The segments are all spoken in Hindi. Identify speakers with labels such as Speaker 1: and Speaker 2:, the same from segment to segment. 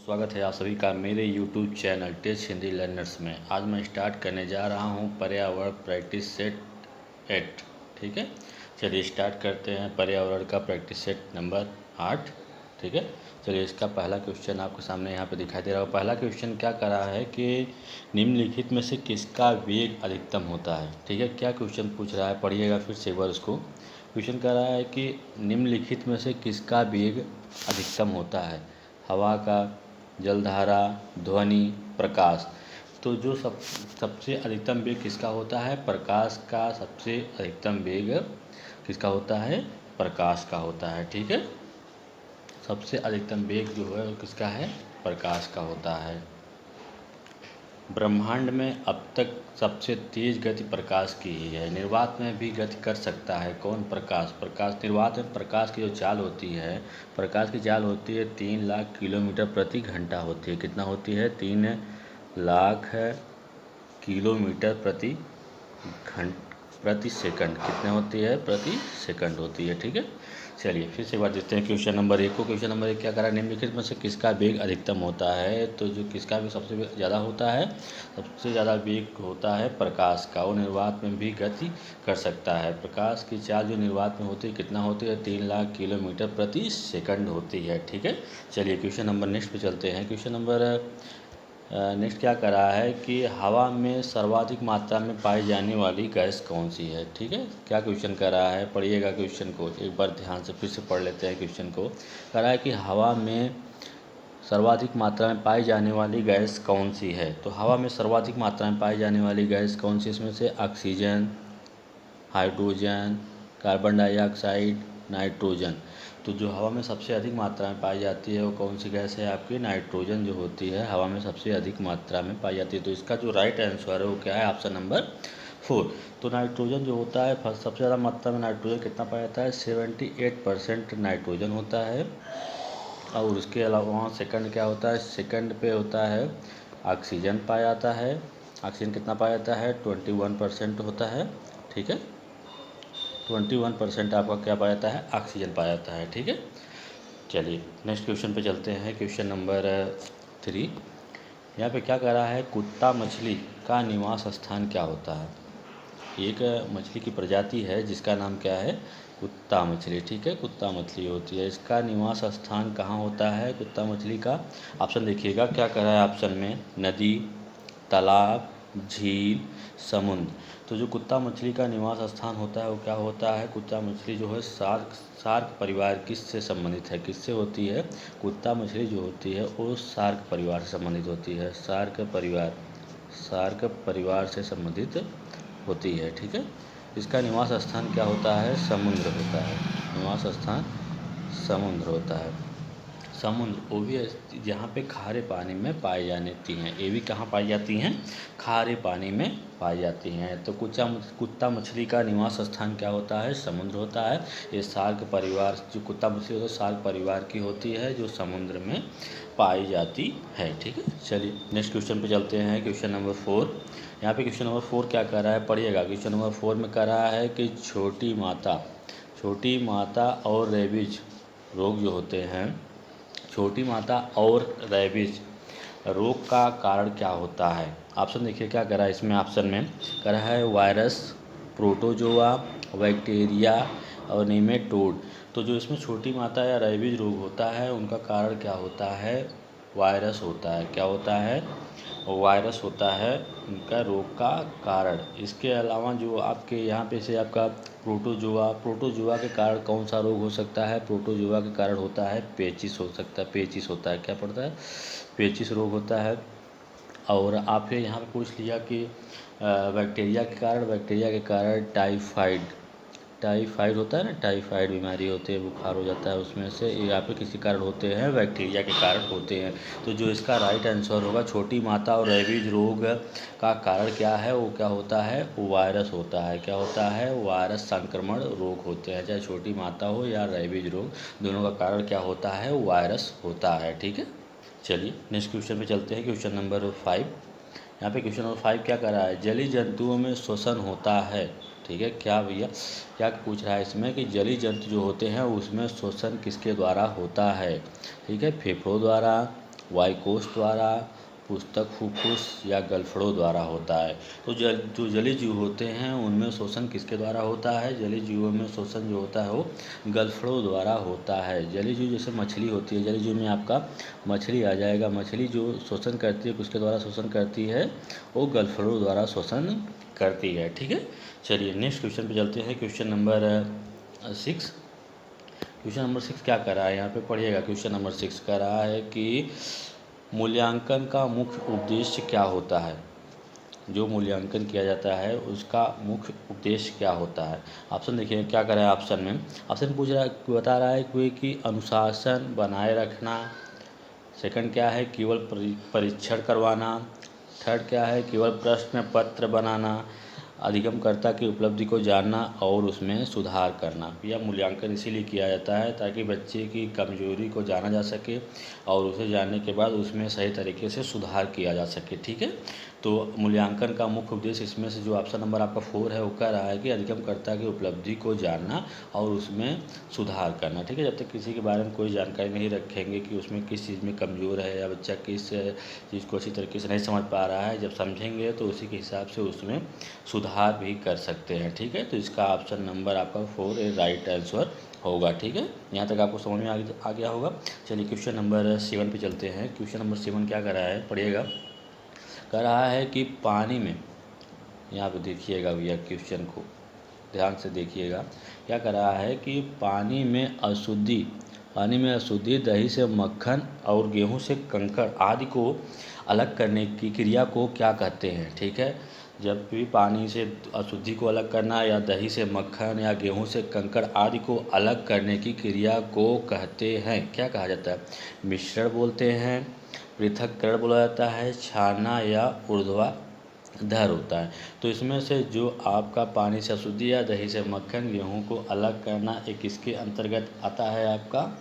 Speaker 1: स्वागत है आप सभी का मेरे YouTube channel test Hindi learners में। आज मैं स्टार्ट करने जा रहा हूं पर्यावरण प्रैक्टिस सेट 8। ठीक है, चलिए स्टार्ट करते हैं पर्यावरण का प्रैक्टिस सेट नंबर 8। ठीक है, चलिए इसका पहला क्वेश्चन आपके सामने यहाँ पे दिखाई दे रहा है। पहला क्वेश्चन क्या कर रहा है कि निम्नलिखित में से किसका वेग अधिकतम होता है। ठीक है, क्या क्वेश्चन पूछ रहा है, पढ़िएगा फिर से एक बार उसको। क्वेश्चन कह रहा है कि निम्नलिखित में से किसका वेग अधिकतम होता है। हवा का, जलधारा, ध्वनि, प्रकाश। तो जो सबसे अधिकतम वेग किसका होता है, प्रकाश का सबसे अधिकतम वेग किसका होता है, प्रकाश का होता है। ठीक है, सबसे अधिकतम वेग जो है किसका है, प्रकाश का होता है। ब्रह्मांड में अब तक सबसे तेज गति प्रकाश की ही है। निर्वात में भी गति कर सकता है कौन, प्रकाश। निर्वात में प्रकाश की जो चाल होती है, प्रकाश की चाल होती है 3 लाख किलोमीटर प्रति घंटा होती है। कितना होती है, 3 लाख किलोमीटर प्रति सेकंड। कितने होती है, प्रति सेकंड होती है। ठीक है, चलिए फिर से बात देखते हैं क्वेश्चन नंबर 1 को। क्वेश्चन नंबर 1 क्या करा, निम्नलिखित में से किसका वेग अधिकतम होता है। तो जो किसका वेग सबसे ज़्यादा होता है, सबसे ज़्यादा वेग होता है प्रकाश का। वो निर्वात में भी गति कर सकता है। प्रकाश की चाल जो निर्वात में होती है कितना होती है, 3 लाख किलोमीटर प्रति सेकंड होती है। ठीक है, चलिए क्वेश्चन नंबर नेक्स्ट पे चलते हैं। क्वेश्चन नंबर नेक्स्ट क्या कर रहा है कि हवा में सर्वाधिक मात्रा में पाई जाने वाली गैस कौन सी है। ठीक है, क्या क्वेश्चन कर रहा है, पढ़िएगा क्वेश्चन को एक बार ध्यान से, फिर से पढ़ लेते हैं क्वेश्चन को। कह रहा है कि हवा में सर्वाधिक मात्रा में पाई जाने वाली गैस कौन सी है। तो हवा में सर्वाधिक मात्रा में पाई जाने वाली गैस कौन सी, इसमें से oxygen, hydrogen, carbon dioxide, nitrogen. तो जो हवा में सबसे अधिक मात्रा में पाई जाती है वो कौन सी गैस है, आपकी नाइट्रोजन जो होती है हवा में सबसे अधिक मात्रा में पाई जाती है। तो इसका जो राइट आंसर है वो क्या है, ऑप्शन नंबर 4। तो नाइट्रोजन जो होता है सबसे ज़्यादा मात्रा में नाइट्रोजन कितना पाया जाता है, 78% नाइट्रोजन होता है। और उसके अलावा सेकंड क्या होता है, सेकंड पे होता है ऑक्सीजन पाया जाता है। ऑक्सीजन कितना पाया जाता है, 21% होता है। ठीक है, 21% आपका क्या पाया जाता है, ऑक्सीजन पाया जाता है। ठीक है, चलिए नेक्स्ट क्वेश्चन पे चलते हैं। क्वेश्चन नंबर 3 यहाँ पे क्या कह रहा है, कुत्ता मछली का निवास स्थान क्या होता है। एक मछली की प्रजाति है जिसका नाम क्या है, कुत्ता मछली। ठीक है, कुत्ता मछली होती है, इसका निवास स्थान कहाँ होता है कुत्ता मछली का। ऑप्शन देखिएगा क्या कह रहा है ऑप्शन में, नदी, तालाब, झील, समुद्र। तो जो कुत्ता मछली का निवास स्थान होता है वो क्या होता है, कुत्ता मछली जो है शार्क परिवार किससे संबंधित है, किससे होती है, कुत्ता मछली जो होती है वो शार्क परिवार से संबंधित होती है। शार्क परिवार से संबंधित होती है। ठीक है, इसका निवास स्थान क्या होता है, समुद्र होता है। निवास स्थान समुद्र होता है। समुद्र वो भी जहाँ पे खारे पानी में पाई जाती हैं, ये भी कहाँ पाई जाती हैं, खारे पानी में पाई जाती हैं। तो कुत्ता मछली का निवास स्थान क्या होता है, समुद्र होता है। ये शार्क परिवार, जो कुत्ता मछली होता है शार्क परिवार की होती है जो समुद्र में पाई जाती है। ठीक है, चलिए नेक्स्ट क्वेश्चन पे चलते हैं। क्वेश्चन नंबर 4 यहाँ पे क्वेश्चन नंबर 4 क्या कर रहा है, पढ़िएगा। क्वेश्चन नंबर 4 में कह रहा है कि छोटी माता और रेबीज रोग जो होते हैं, छोटी माता और रेबीज रोग का कारण क्या होता है। ऑप्शन देखिए क्या कह रहा है, इसमें ऑप्शन में कह रहा है वायरस, प्रोटोजोआ, बैक्टीरिया और नेमेटोड। तो जो इसमें छोटी माता या रेबीज रोग होता है उनका कारण क्या होता है, वायरस होता है। क्या होता है, वायरस होता है उनका रोग का कारण। इसके अलावा जो आपके यहाँ पे से आपका प्रोटोजोआ के कारण कौन सा रोग हो सकता है, प्रोटोजोआ के कारण होता है पेचिस हो सकता है, पेचिस होता है, क्या पड़ता है, पेचिस रोग होता है। और आपके यहाँ पे पूछ लिया कि बैक्टीरिया के कारण टाइफाइड होता है ना, टाइफाइड बीमारी होती है, बुखार हो जाता है, उसमें से यहाँ पे किसी कारण होते हैं, बैक्टीरिया के कारण होते हैं। तो जो इसका राइट आंसर होगा, छोटी माता और रेबीज रोग का कारण क्या है, वो क्या होता है, वो वायरस होता है। क्या होता है, वायरस संक्रमण रोग होते हैं। चाहे छोटी माता हो या रेबीज रोग, दोनों का कारण क्या होता है, वायरस होता है। ठीक है, चलिए नेक्स्ट क्वेश्चन पे चलते हैं। क्वेश्चन नंबर 5 यहाँ पे क्वेश्चन नंबर 5 क्या कर रहा है, जलीय जंतुओं में श्वसन होता है। ठीक है, क्या भैया क्या पूछ रहा है इसमें कि जलीय जंतु जो होते हैं उसमें श्वसन किसके द्वारा होता है। ठीक है, फेफड़ों द्वारा, वायुकोष द्वारा, पुस्तक फुफ्फुस या गलफड़ों द्वारा होता है। तो जो जलीय जीव होते हैं उनमें शोषण किसके द्वारा होता है? जलीय जीवों में शोषण जो होता है वो गलफड़ों द्वारा होता है। जलीय जीव जैसे मछली होती है, जलीय जीव में आपका मछली आ जाएगा। मछली जो शोषण करती है किसके द्वारा शोषण करती है? वो गलफड़ों द्वारा शोषण करती है। ठीक है, चलिए नेक्स्ट क्वेश्चन पे चलते हैं। Question number 6। क्वेश्चन नंबर 6 क्या कर रहा है यहाँ पे पढ़िएगा। क्वेश्चन नंबर 6 कर रहा है कि मूल्यांकन का मुख्य उद्देश्य क्या होता है? जो मूल्यांकन किया जाता है उसका मुख्य उद्देश्य क्या होता है? ऑप्शन देखिए क्या कर रहा है। ऑप्शन में ऑप्शन पूछ रहा है, बता रहा है कोई कि अनुशासन बनाए रखना। सेकंड क्या है? केवल परीक्षण करवाना। थर्ड क्या है? केवल प्रश्न पत्र बनाना। अधिगमकर्ता की उपलब्धि को जानना और उसमें सुधार करना। यह मूल्यांकन इसीलिए किया जाता है ताकि बच्चे की कमजोरी को जाना जा सके और उसे जानने के बाद उसमें सही तरीके से सुधार किया जा सके। ठीक है, तो मूल्यांकन का मुख्य उद्देश्य इसमें से जो ऑप्शन नंबर आपका 4 है वो कह रहा है कि अधिगमकर्ता की उपलब्धि को जानना और उसमें सुधार करना। ठीक है, जब तक किसी के बारे में कोई जानकारी नहीं रखेंगे कि उसमें किस चीज़ में कमज़ोर है या बच्चा किस चीज़ को अच्छी तरीके से नहीं समझ पा रहा है, जब समझेंगे तो उसी के हिसाब से उसमें सुधार भी कर सकते हैं। ठीक है, तो इसका ऑप्शन नंबर आपका 4 राइट आंसर होगा। ठीक है, यहाँ तक आपको समझ में आ गया होगा। चलिए क्वेश्चन नंबर 7 पे चलते हैं। क्वेश्चन नंबर 7 क्या कर रहा है पढ़िएगा। कह रहा है कि पानी में, यहाँ पे देखिएगा भैया क्वेश्चन को ध्यान से देखिएगा। क्या कर रहा है कि पानी में अशुद्धि दही से मक्खन और गेहूं से कंकड़ आदि को अलग करने की क्रिया को क्या कहते हैं? ठीक है, जब भी पानी से अशुद्धि को अलग करना या दही से मक्खन या गेहूं से कंकड़ आदि को अलग करने की क्रिया को कहते हैं, क्या कहा जाता है? मिश्रण बोलते हैं, पृथक्करण बोला जाता है, छानना या ऊर्ध्वाधर होता है। तो इसमें से जो आपका पानी से अशुद्धि या दही से मक्खन गेहूं को अलग करना एक किसके अंतर्गत आता है? आपका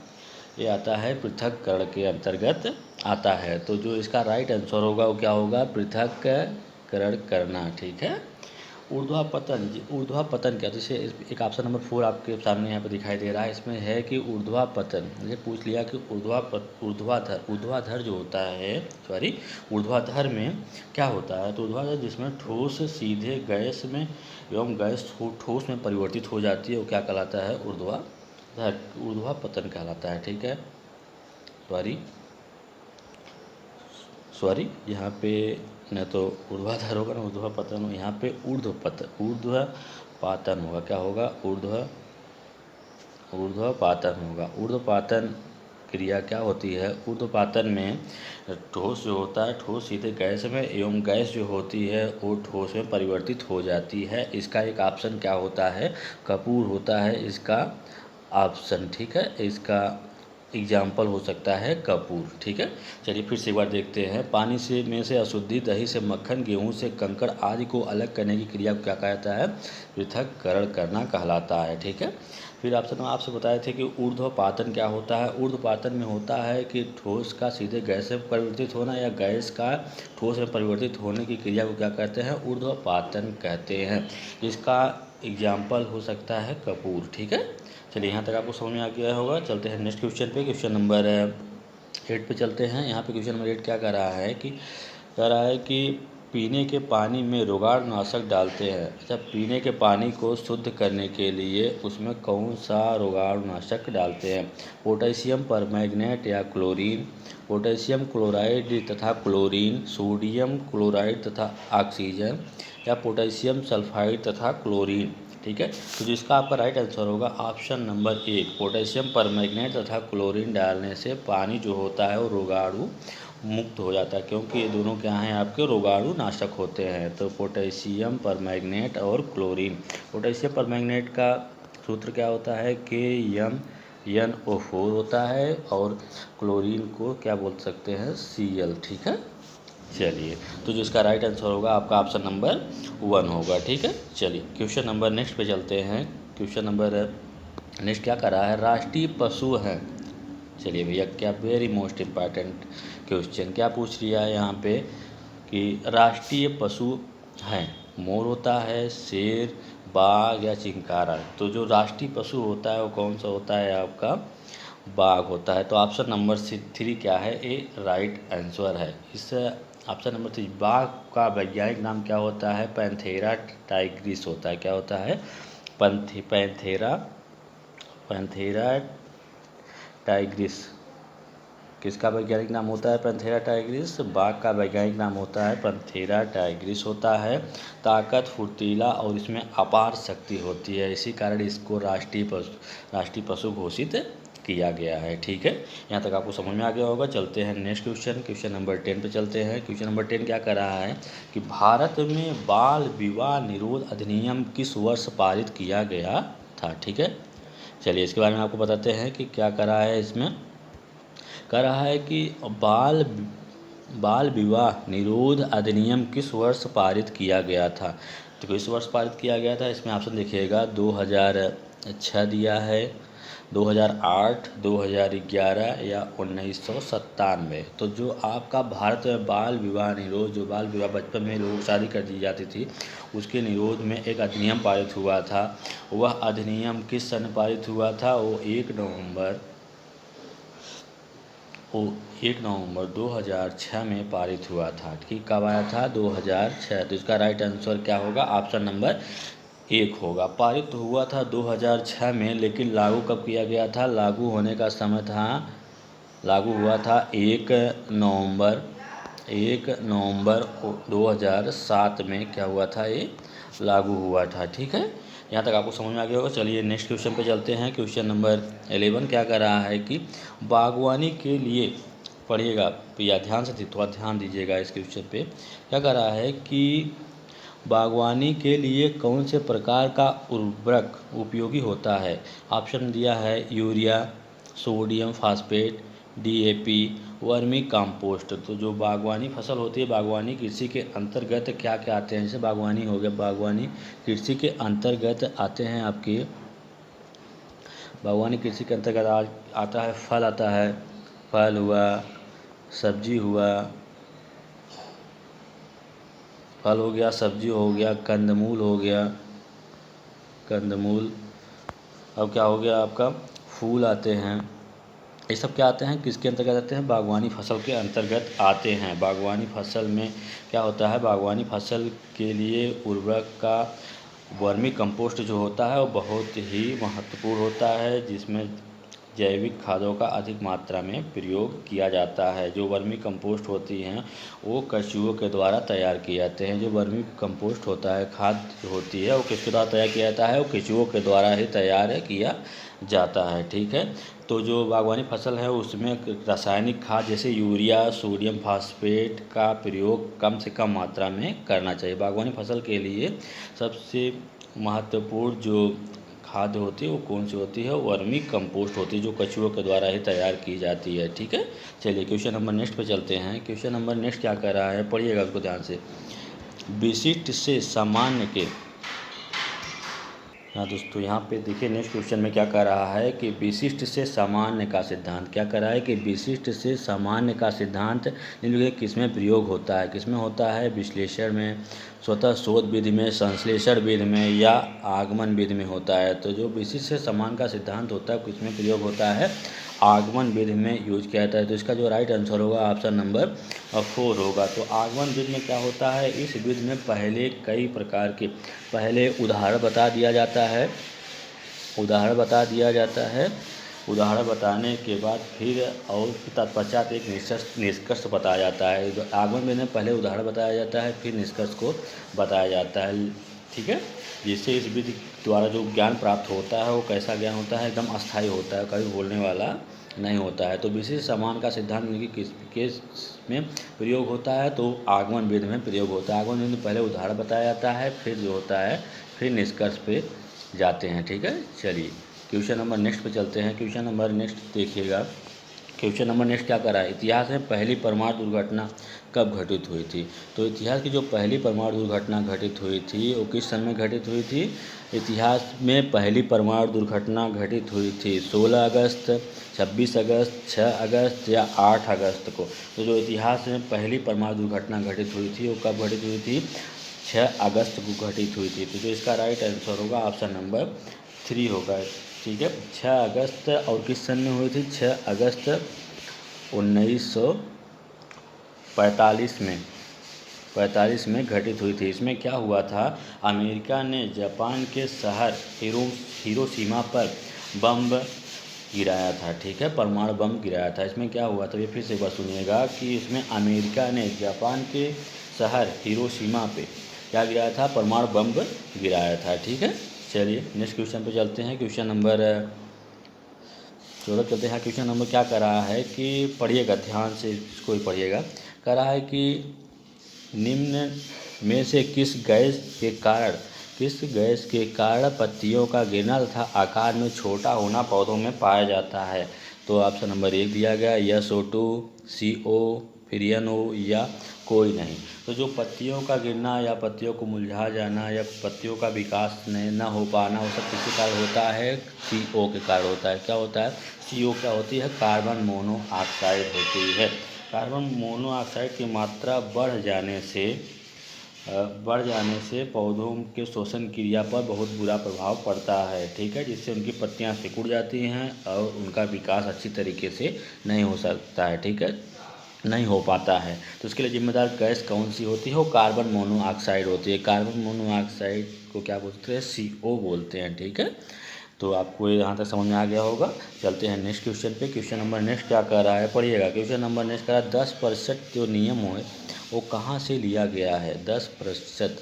Speaker 1: ये आता है पृथक्करण के अंतर्गत आता है। तो जो इसका राइट आंसर होगा वो क्या होगा? पृथक्करण करना। ठीक है, ऊर्ध्वापतन क्या? जैसे एक ऑप्शन नंबर 4 आपके सामने यहाँ पर दिखाई दे रहा है, इसमें है कि ऊर्ध्वापतन। ये पूछ लिया कि ऊर्ध्वाधर जो होता है, ऊर्ध्वाधर में क्या होता है? तो ऊर्ध्वाधर जिसमें ठोस सीधे गैस में एवं गैस ठोस में परिवर्तित हो जाती है वो क्या कहलाता है? ऊर्ध्वापतन कहलाता है। ठीक है, सॉरी यहाँ पे न तो ऊर्ध्वाधर होगा ना ऊर्ध्वापतन हो, यहाँ पे ऊर्ध्वपातन होगा। क्या होगा? ऊर्ध्वपातन होगा। ऊर्ध्वपातन क्रिया क्या होती है? ऊर्ध्वपातन में ठोस जो होता है ठोस सीधे गैस में एवं गैस जो होती है वो ठोस में परिवर्तित हो जाती है। इसका एक ऑप्शन क्या होता है? कपूर होता है इसका ऑप्शन। ठीक है, इसका एग्जाम्पल हो सकता है कपूर। ठीक है, चलिए फिर से एक बार देखते हैं। पानी में से अशुद्धि दही से मक्खन गेहूं से कंकड़ आदि को अलग करने की क्रिया को क्या कहता है? पृथक्करण करना कहलाता है। ठीक है, फिर ऑप्शन में आपसे बताए थे कि ऊर्ध्वपातन क्या होता है। ऊर्ध्वपातन में होता है कि ठोस का सीधे गैस में परिवर्तित होना या गैस का ठोस में परिवर्तित होने की क्रिया को क्या कहते हैं? ऊर्ध्वपातन कहते हैं। इसका एग्जाम्पल हो सकता है कपूर। ठीक है, चलिए यहाँ तक आपको समझ में आ गया होगा। चलते हैं नेक्स्ट क्वेश्चन पे। क्वेश्चन नंबर 8 पे चलते हैं। यहाँ पे क्वेश्चन नंबर 8 क्या कह रहा है कि पीने के पानी में रोगाणुनाशक डालते हैं। अच्छा, पीने के पानी को शुद्ध करने के लिए उसमें कौन सा रोगाणुनाशक डालते हैं? पोटेशियम परमैंगनेट या क्लोरीन, पोटेशियम क्लोराइड तथा क्लोरीन, सोडियम क्लोराइड तथा ऑक्सीजन या पोटेशियम सल्फाइड तथा क्लोरीन। ठीक है, तो जिसका आपका राइट आंसर होगा ऑप्शन नंबर 1 पोटेशियम परमैंगनेट तथा क्लोरीन डालने से पानी जो होता है वो रोगाणु मुक्त हो जाता है, क्योंकि ये दोनों क्या हैं? आपके रोगाणु नाशक होते हैं। तो पोटेशियम परमैंगनेट और क्लोरीन। पोटेशियम परमैंगनेट का सूत्र क्या होता है? KMnO4 होता है और क्लोरीन को क्या बोल सकते हैं? Cl। ठीक है, चलिए तो जो इसका राइट आंसर होगा आपका ऑप्शन नंबर 1 होगा। ठीक है, चलिए क्वेश्चन नंबर नेक्स्ट पे चलते हैं। क्वेश्चन नंबर नेक्स्ट क्या कर रहा है? राष्ट्रीय पशु हैं। चलिए भैया क्या वेरी मोस्ट इम्पॉर्टेंट क्वेश्चन क्या पूछ लिया है यहाँ पे कि राष्ट्रीय पशु हैं। मोर होता है, शेर, बाघ या चिंकारा। तो जो राष्ट्रीय पशु होता है वो कौन सा होता है आपका? बाघ होता है। तो ऑप्शन नंबर 3 क्या है, ए राइट आंसर है। इस ऑप्शन नंबर 3 बाघ का वैज्ञानिक नाम क्या होता है, पैंथेरा टाइग्रिस होता है। क्या होता है, पैंथेरा पैंथेरा टाइग्रिस। किसका वैज्ञानिक नाम होता है, पैंथेरा टाइग्रिस। बाघ का वैज्ञानिक नाम होता है पैंथेरा टाइग्रिस होता है। ताकत, फुर्तीला और इसमें अपार शक्ति होती है, इसी कारण इसको राष्ट्रीय पशु घोषित किया गया है। ठीक है, यहाँ तक आपको समझ में आ गया होगा। चलते हैं नेक्स्ट क्वेश्चन नंबर 10 पे चलते हैं। क्वेश्चन नंबर 10 क्या कर रहा है कि भारत में बाल विवाह निरोध अधिनियम किस वर्ष पारित किया गया था। ठीक है, चलिए इसके बारे में आपको बताते हैं कि क्या करा है। इसमें कह रहा है कि बाल विवाह निरोध अधिनियम किस वर्ष पारित किया गया था। तो किस वर्ष पारित किया गया था, इसमें ऑप्शन देखिएगा 2006 दिया है, 2008, 2011 या 1997। तो जो आपका भारत में बाल विवाह निरोध, जो बाल विवाह बचपन में लोग शादी कर दी जाती थी, उसके निरोध में एक अधिनियम पारित हुआ था। वह अधिनियम किस सन पारित हुआ था, वो 1 नवंबर 2006 में पारित हुआ था। ठीक, कब आया था, 2006। तो इसका राइट आंसर क्या होगा, ऑप्शन नंबर 1 होगा। पारित हुआ था 2006 में, लेकिन लागू कब किया गया था, लागू होने का समय था, लागू हुआ था 1 नवंबर 2007 में क्या हुआ था, ये लागू हुआ था। ठीक है, यहाँ तक आपको समझ में आ गया होगा। चलिए नेक्स्ट क्वेश्चन पे चलते हैं। क्वेश्चन नंबर 11 क्या कर रहा है कि बागवानी के लिए, पढ़िएगा या ध्यान से, थोड़ा ध्यान दीजिएगा इस क्वेश्चन पे। क्या कर रहा है कि बागवानी के लिए कौन से प्रकार का उर्वरक उपयोगी होता है। ऑप्शन दिया है urea, sodium phosphate, DAP, vermi compost. तो जो बागवानी फसल होती है, बागवानी कृषि के अंतर्गत क्या क्या आते हैं, जैसे बागवानी हो गया, बागवानी कृषि के अंतर्गत आते हैं आपके, बागवानी कृषि के अंतर्गत आता है फल, आता है फल हुआ, सब्जी हुआ, फल हो गया, सब्जी हो गया, कंदमूल हो गया, कंदमूल। अब क्या हो गया आपका, फूल आते हैं। ये सब क्या आते हैं, किसके अंतर्गत आते हैं, बागवानी फसल के अंतर्गत आते हैं। बागवानी फसल में क्या होता है, बागवानी फसल के लिए उर्वरक का वर्मी कंपोस्ट जो होता है वो बहुत ही महत्वपूर्ण होता है, जिसमें जैविक खादों का अधिक मात्रा में प्रयोग किया जाता है। जो वर्मी कंपोस्ट होती हैं वो कछुओं के द्वारा तैयार किए जाते हैं। जो वर्मी कंपोस्ट होता है, खाद होती है, वो किसके द्वारा तैयार किया जाता है, वो कछुओं के द्वारा ही तैयार किया जाता है। ठीक है, तो जो बागवानी फसल है उसमें रासायनिक खाद जैसे यूरिया, सोडियम फास्फेट का प्रयोग कम से कम मात्रा में करना चाहिए। बागवानी फसल के लिए सबसे महत्वपूर्ण जो खाद होती है वो कौन सी होती है, वर्मी कंपोस्ट होती है, जो कछुओं के द्वारा ही तैयार की जाती है। ठीक है, चलिए क्वेश्चन नंबर नेक्स्ट पे चलते हैं। क्वेश्चन नंबर नेक्स्ट क्या कर रहा है, पढ़िएगा उसको ध्यान से। विशिष्ट से सामान्य के, हाँ दोस्तों, यहाँ पे देखिए नेक्स्ट क्वेश्चन में क्या कर रहा है कि विशिष्ट से सामान्य का सिद्धांत। क्या कर रहा है कि विशिष्ट से सामान्य का सिद्धांत किसमें प्रयोग होता है, किसमें होता है, विश्लेषण में, स्वतः शोध विधि में, संश्लेषण विधि में या आगमन विधि में होता है। तो जो विशिष्ट से सामान्य का सिद्धांत होता है किसमें प्रयोग होता है, आगमन विधि में यूज किया जाता है। तो इसका जो राइट आंसर होगा ऑप्शन नंबर 4 होगा। तो आगमन विधि में क्या होता है, इस विधि में पहले कई प्रकार के, पहले उदाहरण बता दिया जाता है, उदाहरण बताने के बाद फिर और तत्पश्चात एक निष्कर्ष बताया जाता है। आगमन विधि में पहले उदाहरण बताया जाता है, फिर निष्कर्ष को बताया जाता है। ठीक है, जिससे इस विधि द्वारा जो ज्ञान प्राप्त होता है वो कैसा ज्ञान होता है, एकदम अस्थायी होता है, कभी भूलने वाला नहीं होता है। तो विशिष्ट समान का सिद्धांत किस केस में प्रयोग होता है, तो आगमन विधि में प्रयोग होता है। आगमन विधि में पहले उदाहरण बताया जाता है, फिर जो होता है फिर निष्कर्ष पे जाते हैं। ठीक है, चलिए क्वेश्चन नंबर नेक्स्ट पे चलते हैं। क्वेश्चन नंबर नेक्स्ट देखिएगा। क्वेश्चन नंबर नेक्स्ट क्या कर रहा है, इतिहास में पहली परमाणु दुर्घटना कब घटित हुई थी। तो इतिहास की जो पहली परमाणु दुर्घटना घटित हुई थी वो किस सन में घटित हुई थी, इतिहास में पहली परमाणु दुर्घटना घटित हुई थी 16 अगस्त, 26 अगस्त, 6 अगस्त या 8 अगस्त को। तो जो इतिहास में पहली परमाणु दुर्घटना घटित हुई थी वो कब घटित हुई थी, 6 अगस्त को घटित हुई थी। तो जो इसका राइट आंसर होगा ऑप्शन नंबर 3 होगा। ठीक है। 6 अगस्त और किस सन में हुई थी? 6 अगस्त 1945 में 45 में घटित हुई थी। इसमें क्या हुआ था? अमेरिका ने जापान के शहर हिरोशिमा पर बम गिराया था, ठीक है, परमाणु बम गिराया था। इसमें क्या हुआ था, ये फिर से एक बार सुनिएगा कि इसमें अमेरिका ने जापान के शहर हिरोशिमा पे क्या गिराया था? परमाणु बम गिराया था, ठीक है। चलिए नेक्स्ट क्वेश्चन पे चलते हैं। क्वेश्चन नंबर 14 चलते हैं। क्वेश्चन नंबर क्या कर रहा है कि पढ़िएगा ध्यान से, इसको ही पढ़िएगा। कह रहा है कि निम्न में से किस गैस के कारण पत्तियों का गिरना तथा आकार में छोटा होना पौधों में पाया जाता है? तो ऑप्शन नंबर 1 दिया गया SO2, CO, फिर NO या कोई नहीं। तो जो पत्तियों का गिरना या पत्तियों को मुरझा जाना या पत्तियों का विकास न हो पाना, वो सब किसके कारण होता है? CO के कारण होता है। क्या होता है? CO क्या होती है? कार्बन मोनोऑक्साइड होती है। कार्बन मोनोऑक्साइड की मात्रा बढ़ जाने से पौधों के श्वसन क्रिया पर बहुत बुरा प्रभाव पड़ता है, ठीक है, जिससे उनकी पत्तियां सिकुड़ जाती हैं और उनका विकास अच्छी तरीके से नहीं हो सकता है, ठीक है, नहीं हो पाता है। तो उसके लिए जिम्मेदार गैस कौन सी होती है? वो कार्बन मोनोऑक्साइड होती है। कार्बन मोनोऑक्साइड को क्या बोलते हैं? CO बोलते हैं, ठीक है। तो आपको यहाँ तक समझ में आ गया होगा। चलते हैं नेक्स्ट क्वेश्चन पे। क्वेश्चन नंबर नेक्स्ट क्या कह रहा है, पढ़िएगा। क्वेश्चन नंबर नेक्स्ट कह रहा है 10% जो नियम है वो कहाँ से लिया गया है? 10%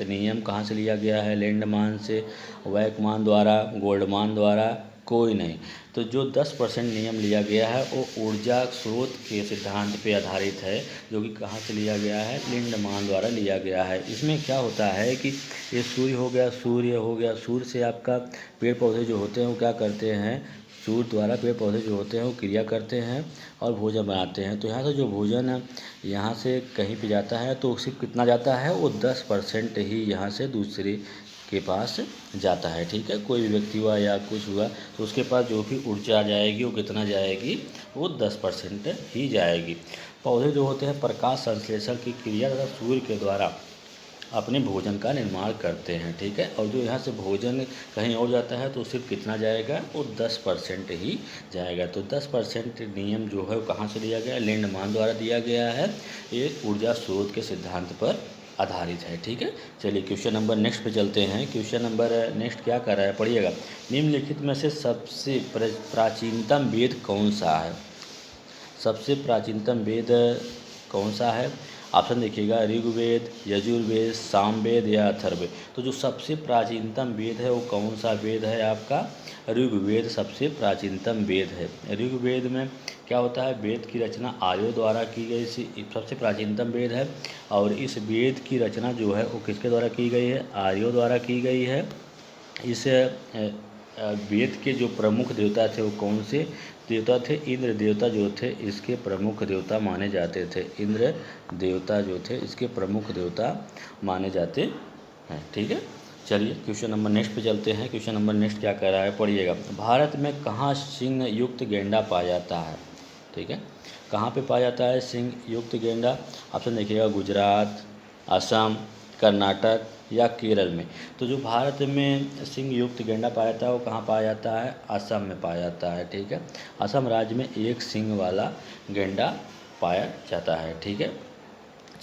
Speaker 1: नियम कहाँ से लिया गया है? लैंडमान से, वैकमान द्वारा, गोल्डमान द्वारा, कोई नहीं। तो जो 10% नियम लिया गया है वो ऊर्जा स्रोत के सिद्धांत पे आधारित है, जो कि कहाँ से लिया गया है? लैंडमान द्वारा लिया गया है। इसमें क्या होता है कि ये सूर्य हो गया, सूर्य से आपका पेड़ पौधे जो होते हैं वो क्या करते हैं? सूर्य द्वारा पेड़ पौधे जो होते हैं वो क्रिया करते हैं और भोजन बनाते हैं। तो यहाँ से जो भोजन यहाँ से कहीं पे जाता है तो सिर्फ कितना जाता है? वो 10% ही यहाँ से दूसरे के पास जाता है, ठीक है। कोई भी व्यक्ति हुआ या कुछ हुआ तो उसके पास जो भी ऊर्जा जाएगी वो कितना जाएगी? वो 10% ही जाएगी। पौधे जो होते हैं प्रकाश संश्लेषण की क्रिया तथा सूर्य के द्वारा अपने भोजन का निर्माण करते हैं, ठीक है। और जो यहाँ से भोजन कहीं और जाता है तो सिर्फ कितना जाएगा? वो 10% ही जाएगा। तो 10% नियम जो है वो कहाँ से लिया गया? लैंडमान द्वारा दिया गया है। ये ऊर्जा स्रोत के सिद्धांत पर आधारित है, ठीक है। चलिए क्वेश्चन नंबर नेक्स्ट पे चलते हैं। क्वेश्चन नंबर नेक्स्ट क्या कर रहा है, पढ़िएगा। निम्नलिखित में से सबसे प्राचीनतम वेद कौन सा है? सबसे प्राचीनतम वेद कौन सा है? ऑप्शन देखिएगा, ऋग्वेद, यजुर्वेद, सामवेद या अथर्ववेद। तो जो सबसे प्राचीनतम वेद है वो कौन सा वेद है? आपका ऋग्वेद सबसे प्राचीनतम वेद है। ऋग्वेद में क्या होता है? वेद की रचना आर्यों द्वारा की गई, सबसे प्राचीनतम वेद है। और इस वेद की रचना जो है वो किसके द्वारा की गई है? आर्यों द्वारा की गई है। इस वेद के जो प्रमुख देवता थे वो कौन से देवता थे? इंद्र देवता जो थे इसके प्रमुख देवता माने जाते थे। इंद्र देवता जो थे इसके प्रमुख देवता माने जाते हैं, ठीक है। चलिए क्वेश्चन नंबर नेक्स्ट पे चलते हैं। क्वेश्चन नंबर नेक्स्ट क्या कह रहा है, पढ़िएगा। भारत में कहाँ सिंह युक्त गेंडा पाया जाता है? ठीक है, कहाँ पे पाया जाता है सिंह युक्त गेंडा? ऑप्शन देखिएगा, गुजरात, असम, कर्नाटक या केरल में। तो जो भारत में सिंह युक्त गेंडा पाया जाता है वो कहाँ पाया जाता है? असम में पाया जाता है, ठीक है। असम राज्य में एक सिंह वाला गेंडा पाया जाता है, ठीक है।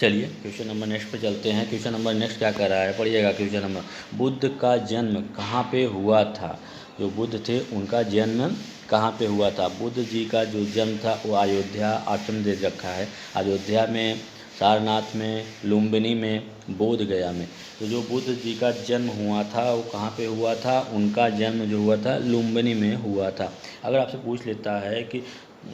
Speaker 1: चलिए क्वेश्चन नंबर नेक्स्ट पे चलते हैं। क्वेश्चन नंबर नेक्स्ट क्या कर रहा है, पढ़िएगा। क्वेश्चन नंबर, बुद्ध का जन्म कहाँ पे हुआ था? जो बुद्ध थे उनका जन्म कहाँ पे हुआ था? बुद्ध जी का जो जन्म था वो अयोध्या, ऑप्शन दे रखा है, अयोध्या में, सारनाथ में, लुम्बिनी में, बोध गया में। तो जो बुद्ध जी का जन्म हुआ था वो कहाँ पे हुआ था? उनका जन्म जो हुआ था लुम्बिनी में हुआ था। अगर आपसे पूछ लेता है कि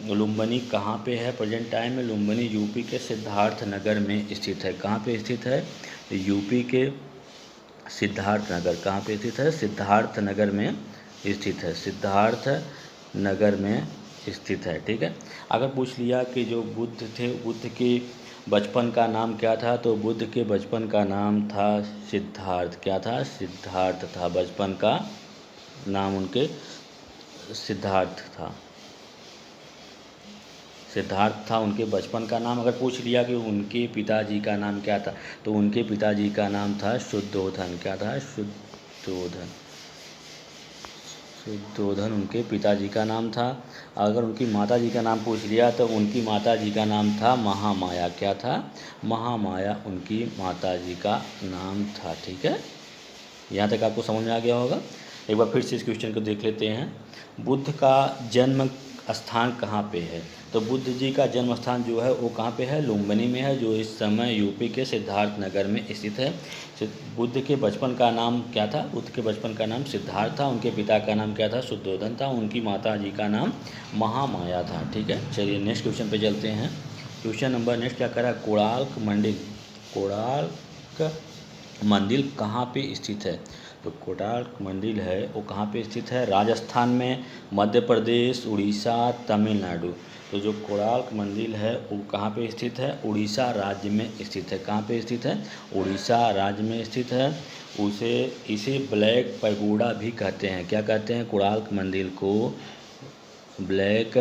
Speaker 1: लुम्बिनी कहाँ पे है प्रेजेंट टाइम में? लुम्बिनी यूपी के सिद्धार्थ नगर में स्थित है। कहाँ पे स्थित है? यूपी के सिद्धार्थ नगर। कहाँ पे स्थित है? सिद्धार्थ नगर में स्थित है। सिद्धार्थ नगर में स्थित है, ठीक है। अगर पूछ लिया कि जो बुद्ध थे, बुद्ध के बचपन का नाम क्या था? तो बुद्ध के बचपन का नाम था सिद्धार्थ। क्या था? सिद्धार्थ था। बचपन का नाम उनके सिद्धार्थ था। सिद्धार्थ था उनके बचपन का नाम। अगर पूछ लिया कि उनके पिताजी का नाम क्या था, तो उनके पिताजी का नाम था शुद्धोधन। क्या था? शुद्धोधन। शुद्धोधन उनके पिताजी का नाम था। अगर उनकी माता जी का नाम पूछ लिया तो उनकी माता जी का नाम था महामाया। क्या था? महामाया उनकी माता जी का नाम था। ठीक है, यहाँ तक आपको समझ में आ गया होगा। एक बार फिर से इस क्वेश्चन को देख लेते हैं। बुद्ध का जन्म स्थान कहाँ पे है? तो बुद्ध जी का जन्म स्थान जो है वो कहाँ पे है? लुम्बिनी में है, जो इस समय यूपी के सिद्धार्थ नगर में स्थित है। बुद्ध के बचपन का नाम क्या था? बुद्ध के बचपन का नाम सिद्धार्थ था। उनके पिता का नाम क्या था? शुद्धोधन था। उनकी माता जी का नाम महामाया था। ठीक है, चलिए नेक्स्ट क्वेश्चन पे चलते हैं। क्वेश्चन नंबर नेक्स्ट क्या करा? कोणार्क मंदिर, कोणार्क मंदिर कहाँ पे स्थित है? तो कोणार्क मंदिर है वो कहाँ पे स्थित है? राजस्थान में, मध्य प्रदेश, उड़ीसा, तमिलनाडु। तो जो कोणार्क मंदिर है वो कहाँ पे स्थित है? उड़ीसा राज्य में स्थित है। कहाँ पे स्थित है? उड़ीसा राज्य में स्थित है। इसे ब्लैक पैगोडा भी कहते हैं। क्या कहते हैं? कोणार्क मंदिर को ब्लैक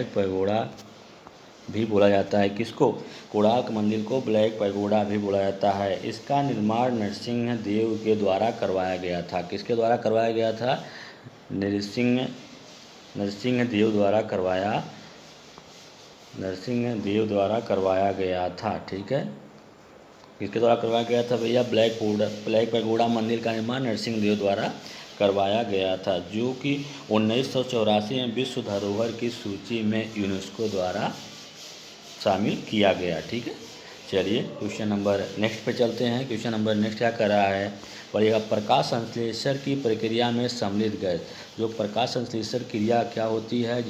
Speaker 1: पैगोडा भी बोला जाता है। किसको? कोणार्क मंदिर को ब्लैक पैगोडा भी बोला जाता है। इसका निर्माण नरसिंह देव के द्वारा करवाया गया था। किसके द्वारा करवाया गया था? नरसिंह देव द्वारा करवाया गया था। ठीक है, किसके द्वारा करवाया गया था भैया? ब्लैक पैगोडा मंदिर का निर्माण नरसिंह देव द्वारा करवाया गया था, जो कि 1984 में विश्व धरोहर की सूची में यूनेस्को द्वारा शामिल किया गया। ठीक है, चलिए क्वेश्चन नंबर नेक्स्ट पे चलते हैं। क्वेश्चन नंबर नेक्स्ट क्या कर रहा है? पढ़िएगा। प्रकाश संश्लेषण की प्रक्रिया में सम्मिलित गैस। जो प्रकाश संश्लेषण क्रिया क्या होती है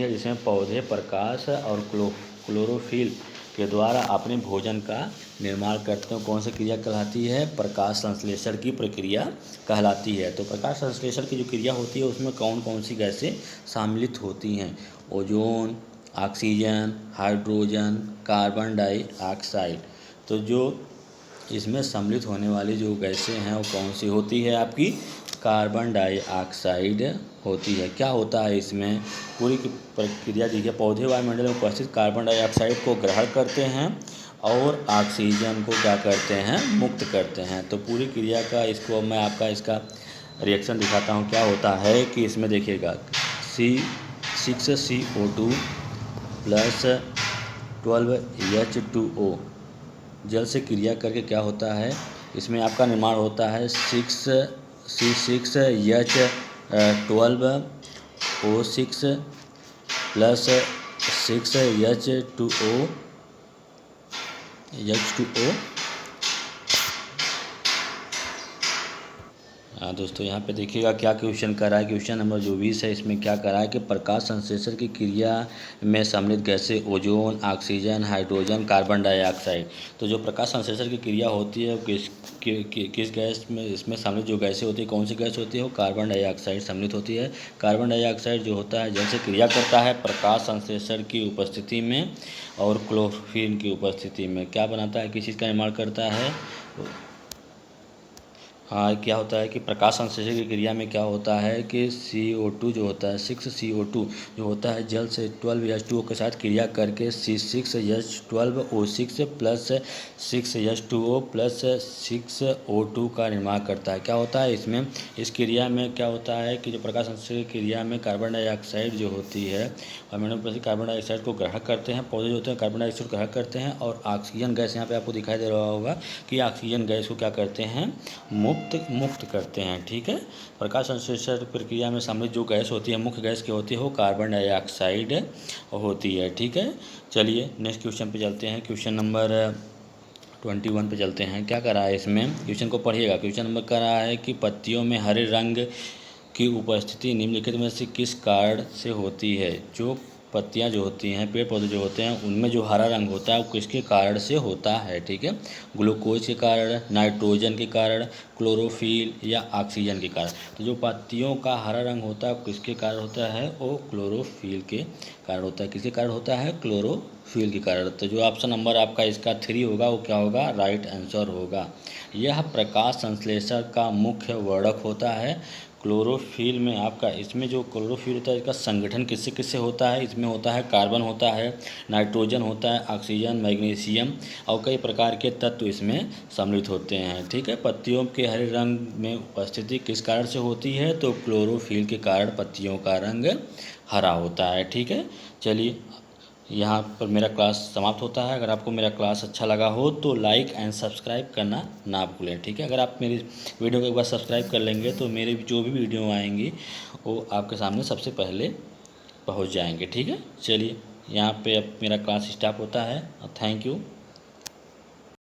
Speaker 1: जिसमें पौधे प्रकाश और क्लोरोफिल के द्वारा अपने भोजन का निर्माण करते हैं? कौन सी क्रिया कहलाती है? प्रकाश संश्लेषण की प्रक्रिया कहलाती है। तो प्रकाश संश्लेषण की जो क्रिया होती है उसमें कौन कौन सी गैसें शामिलित होती हैं? Ozone, oxygen, hydrogen, carbon dioxide. तो जो इसमें सम्मिलित होने वाली जो गैसें हैं वो कौन सी होती है? आपकी कार्बन डाइऑक्साइड होती है। क्या होता है इसमें? पूरी प्रक्रिया देखिए। पौधे वायुमंडल में उपस्थित कार्बन डाइऑक्साइड को ग्रहण करते हैं और ऑक्सीजन को क्या करते हैं? मुक्त करते हैं। तो पूरी क्रिया का इसको मैं इसका रिएक्शन दिखाता हूँ। क्या होता है कि इसमें देखिएगा, C6CO2 प्लस 12H2O जल से क्रिया करके क्या होता है? इसमें आपका निर्माण होता है C6H12O6 प्लस 6H2O। हाँ दोस्तों, यहाँ पे देखिएगा क्या क्वेश्चन कर रहा है। क्वेश्चन नंबर जो 20 है इसमें क्या कर रहा है कि प्रकाश संश्लेषण की क्रिया में सम्मिलित गैसें ozone, oxygen, hydrogen, carbon dioxide. तो जो प्रकाश संश्लेषण की क्रिया होती है किस गैस में इसमें सम्मिलित जो गैसें होती है, कौन सी गैस होती है? वो कार्बन डाइऑक्साइड सम्मिलित होती है। कार्बन डाइऑक्साइड जो होता है जल से क्रिया करता है प्रकाश संश्लेषण की उपस्थिति में और क्लोरोफिल की उपस्थिति में क्या बनाता है? किस चीज़ का निर्माण करता है? हाँ, क्या होता है कि प्रकाश संश्लेषण की क्रिया में क्या होता है कि CO2 जो होता है 6CO2 जो होता है जल से 12H2O के साथ क्रिया करके C6H12O6 plus 6H2O plus 6O2 का निर्माण करता है। क्या होता है इसमें? इस क्रिया में क्या होता है कि जो प्रकाश संश्लेषण की क्रिया में कार्बन डाइऑक्साइड जो होती है और कार्बन डाइऑक्साइड को ग्रहण करते हैं। पौधे जो होते हैं कार्बन डाइऑक्साइड ग्रहण करते हैं और ऑक्सीजन गैस यहाँ पे आपको दिखाई दे रहा होगा कि ऑक्सीजन गैस को क्या करते हैं? मुक्त करते हैं। ठीक है, प्रकाश संश्लेषण प्रक्रिया में शामिल जो गैस होती है, मुख्य गैस की होती है वो कार्बन डाइऑक्साइड होती है। ठीक है, चलिए नेक्स्ट क्वेश्चन पे चलते हैं। क्वेश्चन नंबर 21 पे चलते हैं। क्या कर रहा है इसमें? क्वेश्चन को पढ़िएगा। क्वेश्चन नंबर कर रहा है कि पत्तियों में हरे रंग की उपस्थिति निम्नलिखित में से किस कारण से होती है? जो पत्तियां जो होती हैं, पेड़ पौधे जो होते हैं, उनमें जो हरा रंग होता है वो किसके कारण से होता है? ठीक है, ग्लूकोज के कारण, नाइट्रोजन के कारण, क्लोरोफिल या ऑक्सीजन के कारण। तो जो पत्तियों का हरा रंग होता है किसके कारण होता है? वो क्लोरोफिल के कारण होता है। किसके कारण होता है? क्लोरोफिल के कारण। तो जो ऑप्शन नंबर आपका इसका 3 होगा वो क्या होगा? राइट आंसर होगा। यह प्रकाश संश्लेषण का मुख्य वर्णक होता है। क्लोरोफिल में आपका इसमें जो क्लोरोफिल होता है इसका संगठन किससे किससे होता है, इसमें होता है कार्बन होता है, नाइट्रोजन होता है, ऑक्सीजन, मैग्नीशियम और कई प्रकार के तत्व इसमें सम्मिलित होते हैं। ठीक है, पत्तियों के हरे रंग में उपस्थिति किस कारण से होती है, तो क्लोरोफिल के कारण पत्तियों का रंग हरा होता है। ठीक है, चलिए यहाँ पर मेरा क्लास समाप्त होता है। अगर आपको मेरा क्लास अच्छा लगा हो तो लाइक एंड सब्सक्राइब करना ना भूलें। ठीक है, अगर आप मेरी वीडियो को एक बार सब्सक्राइब कर लेंगे तो मेरे जो भी वीडियो आएंगी वो आपके सामने सबसे पहले पहुँच जाएंगे। ठीक है, चलिए यहाँ पे अब मेरा क्लास स्टार्ट होता है। Thank you.